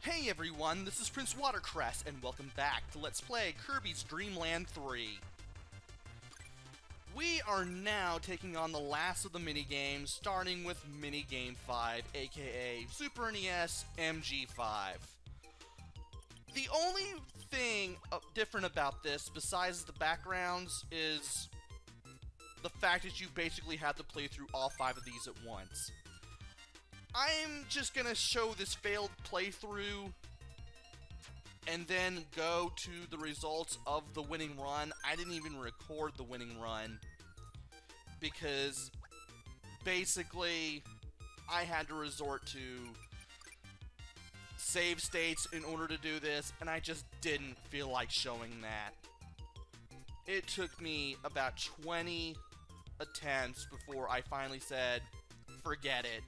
Hey everyone, this is PrinceWatercress, and welcome back to Let's Play Kirby's Dream Land 3. We are now taking on the last of the minigames, starting with Minigame 5, aka Super NES MG5. The only thing different about this, besides the backgrounds, is the fact that you basically have to play through all 5 of these at once. I'm just gonna show this failed playthrough and then go to the results of the winning run. I didn't even record the winning run because basically I had to resort to save states in order to do this, and I just didn't feel like showing that. It took me about 20 attempts before I finally said, forget it.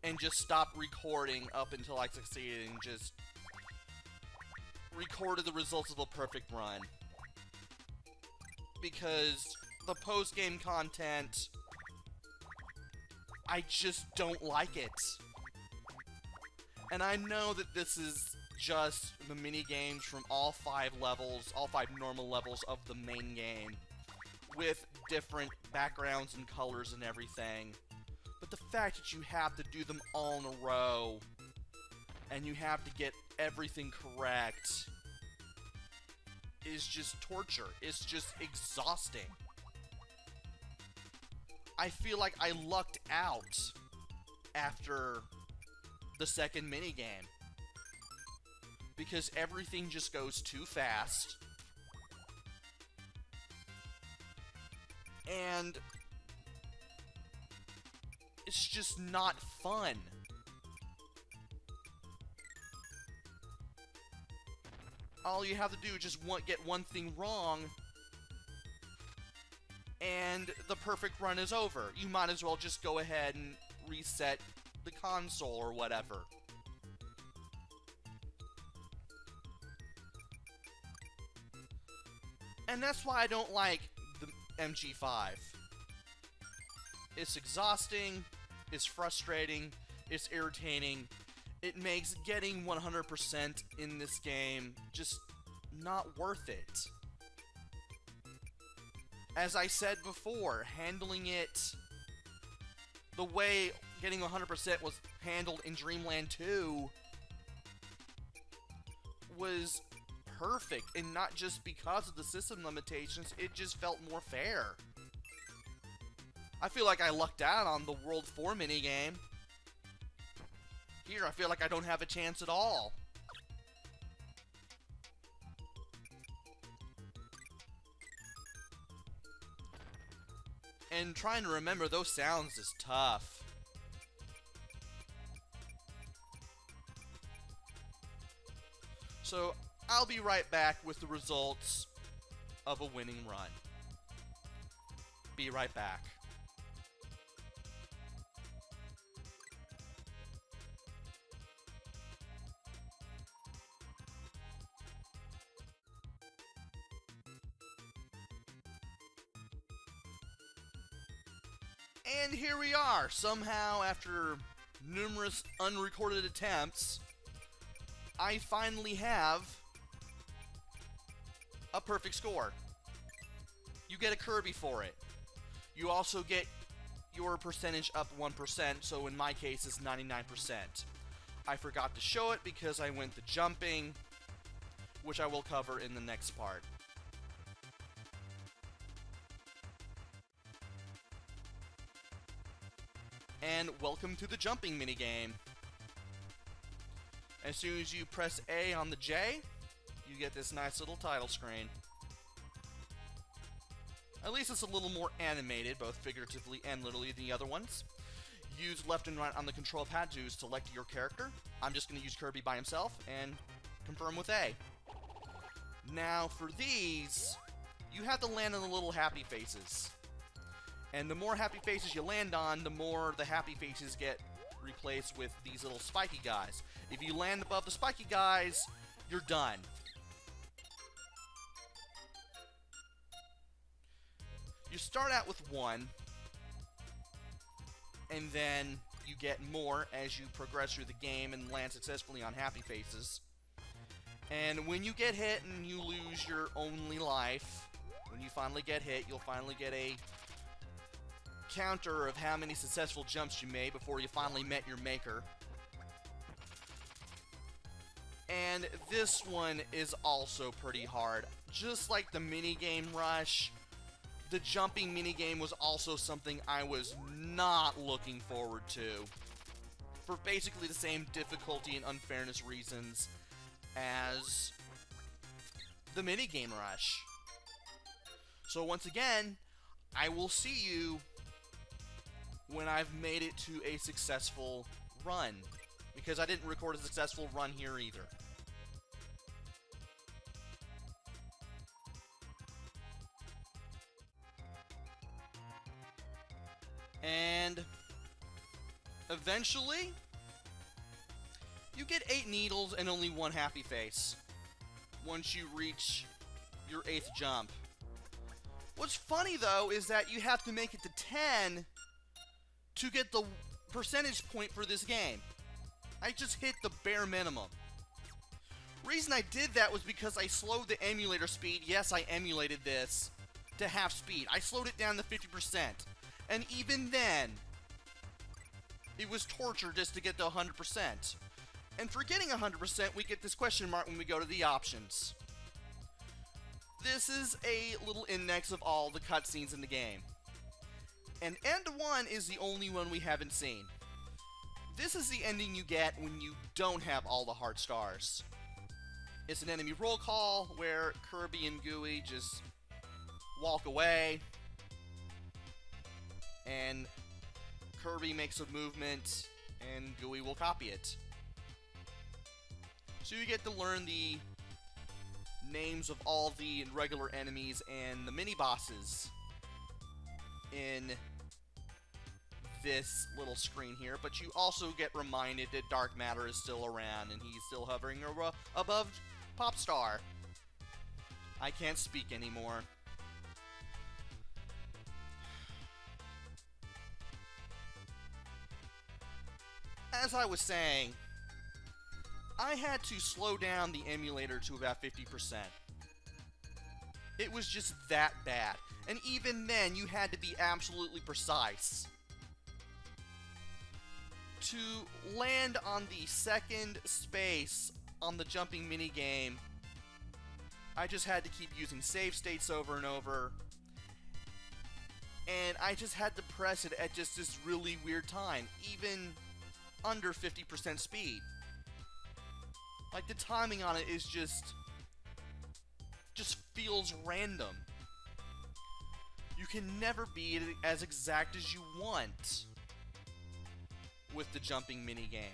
And just stopped recording up until I succeeded and just recorded the results of a perfect run. Because the post-game content, I just don't like it. And I know that this is just the mini-games from all 5 levels, all 5 normal levels of the main game, with different backgrounds and colors and everything. But the fact that you have to do them all in a row, and you have to get everything correct, is just torture. It's just exhausting. I feel like I lucked out after the second minigame, because everything just goes too fast, and it's just not fun. All you have to do is just get one thing wrong, and the perfect run is over. You might as well just go ahead and reset the console or whatever. And that's why I don't like the MG5. It's exhausting, it's frustrating, it's irritating. It makes getting 100% in this game just not worth it. As I said before, handling it the way getting 100% was handled in Dreamland 2 was perfect, and not just because of the system limitations, it just felt more fair. I feel like I lucked out on the World 4 minigame. Here, I feel like I don't have a chance at all. And trying to remember those sounds is tough. So, I'll be right back with the results of a winning run. Be right back. And here we are, somehow, after numerous unrecorded attempts, I finally have a perfect score. You get a Kirby for it. You also get your percentage up 1%, so in my case it's 99%. I forgot to show it because I went to jumping, which I will cover in the next part. And welcome to the jumping minigame. As soon as you press A on the J, you get this nice little title screen. At least it's a little more animated, both figuratively and literally, than the other ones. Use left and right on the control pad to select your character. I'm just going to use Kirby by himself and confirm with A. Now for these, you have to land on the little happy faces. And the more happy faces you land on, the more the happy faces get replaced with these little spiky guys. If you land above the spiky guys, you're done. You start out with 1, and then you get more as you progress through the game and land successfully on happy faces. And when you get hit and you lose your only life, when you finally get hit, you'll finally get a counter of how many successful jumps you made before you finally met your maker. And this one is also pretty hard. Just like the minigame rush, the jumping minigame was also something I was not looking forward to, for basically the same difficulty and unfairness reasons as the minigame rush. So once again, I will see you when I've made it to a successful run, because I didn't record a successful run here either. And eventually, you get 8 needles and only 1 happy face once you reach your 8th jump. What's funny though is that you have to make it to 10 to get the percentage point for this game. I just hit the bare minimum. Reason I did that was because I slowed the emulator speed. Yes, I emulated this to half speed. I slowed it down to 50%. And even then, it was torture just to get to 100%. And for getting 100%, we get this question mark when we go to the options. This is a little index of all the cutscenes in the game. And End 1 is the only one we haven't seen. This is the ending you get when you don't have all the heart stars. It's an enemy roll call where Kirby and Gooey just walk away. And Kirby makes a movement, and Gooey will copy it. So you get to learn the names of all the regular enemies and the mini-bosses in this little screen here, but you also get reminded that Dark Matter is still around, and he's still hovering above Popstar. I can't speak anymore. As I was saying, I had to slow down the emulator to about 50%. It was just that bad. And even then, you had to be absolutely precise. To land on the second space on the jumping minigame, I just had to keep using save states over and over. And I just had to press it at just this really weird time, even under 50% speed. Like, the timing on it is just feels random. You can never be as exact as you want with the jumping minigame.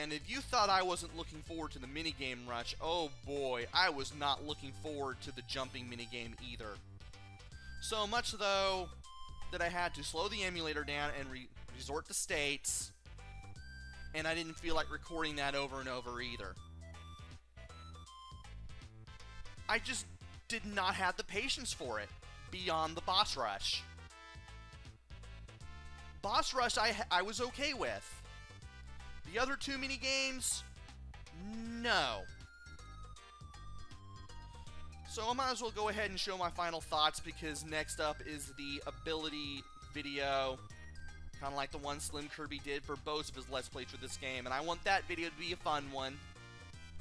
And if you thought I wasn't looking forward to the minigame rush, oh boy, I was not looking forward to the jumping minigame either. So much though that I had to slow the emulator down and resort to states, and I didn't feel like recording that over and over either. I just did not have the patience for it beyond the boss rush. Boss rush I was okay with. The other 2 minigames, no. So I might as well go ahead and show my final thoughts, because next up is the ability video, kind of like the one Slim Kirby did for both of his Let's Plays for this game, and I want that video to be a fun one.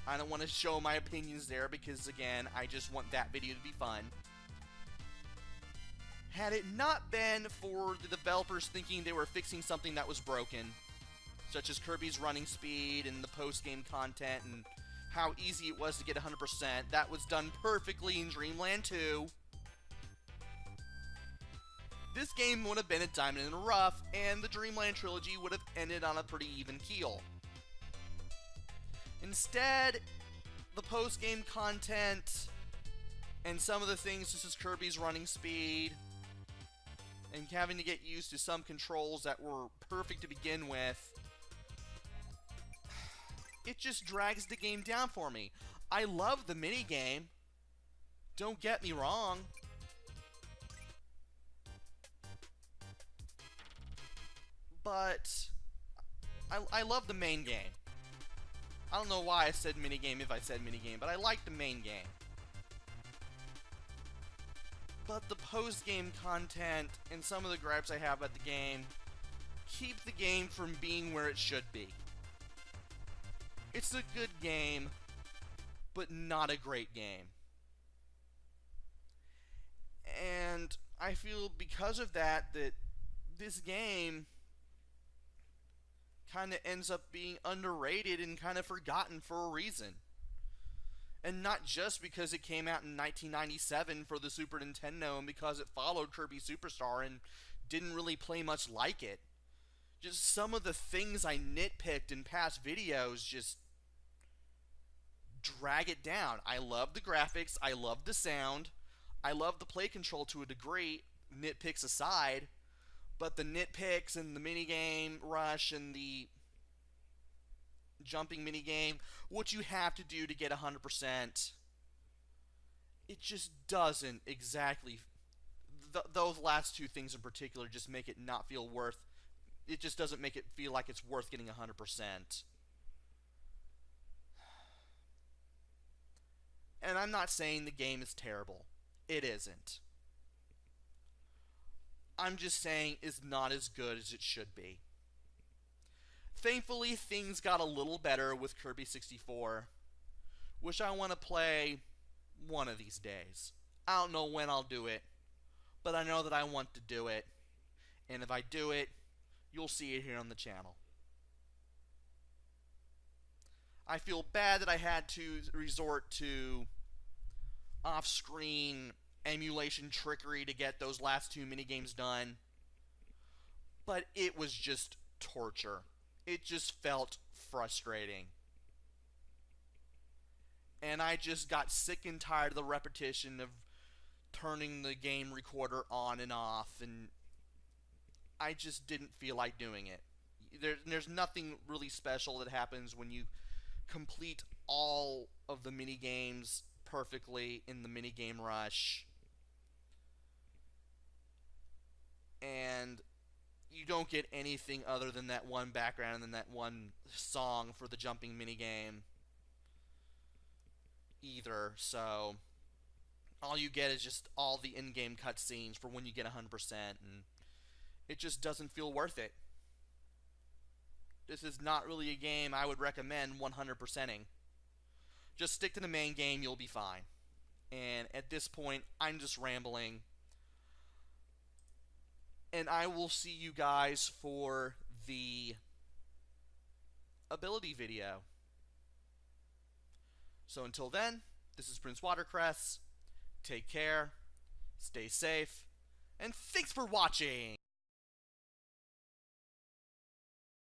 I don't want to show my opinions there because, again, I just want that video to be fun. Had it not been for the developers thinking they were fixing something that was broken, such as Kirby's running speed and the post-game content and how easy it was to get 100%, that was done perfectly in Dreamland 2. This game would have been a diamond in the rough, and the Dreamland trilogy would have ended on a pretty even keel. Instead, the post-game content and some of the things, such as Kirby's running speed and having to get used to some controls that were perfect to begin with, it just drags the game down for me. I love the minigame, don't get me wrong. but I love the main game. I don't know why I said minigame if I said minigame, but I like the main game. But the post-game content and some of the gripes I have at the game keep the game from being where it should be. It's a good game, but not a great game. And I feel because of that this game kind of ends up being underrated and kind of forgotten for a reason. And not just because it came out in 1997 for the Super Nintendo and because it followed Kirby Superstar and didn't really play much like it. Just some of the things I nitpicked in past videos just drag it down. I love the graphics, I love the sound, I love the play control to a degree, nitpicks aside, but the nitpicks and the minigame rush and the jumping minigame, what you have to do to get 100%, it just doesn't exactly. Those last two things in particular just make it not feel worth. It just doesn't make it feel like it's worth getting 100%. And I'm not saying the game is terrible. It isn't. I'm just saying it's not as good as it should be. Thankfully, things got a little better with Kirby 64, which I want to play one of these days. I don't know when I'll do it, but I know that I want to do it. And if I do it, you'll see it here on the channel. I feel bad that I had to resort to off-screen emulation trickery to get those last two minigames done, but it was just torture. It just felt frustrating. And I just got sick and tired of the repetition of turning the game recorder on and off, and I just didn't feel like doing it. There's nothing really special that happens when you complete all of the minigames perfectly in the minigame rush. And you don't get anything other than that one background and then that one song for the jumping minigame either. So all you get is just all the in-game cutscenes for when you get 100%, and it just doesn't feel worth it. This is not really a game I would recommend 100%ing. Just stick to the main game, you'll be fine. And at this point, I'm just rambling. And I will see you guys for the ability video. So until then, this is PrinceWatercress. Take care, stay safe, and thanks for watching!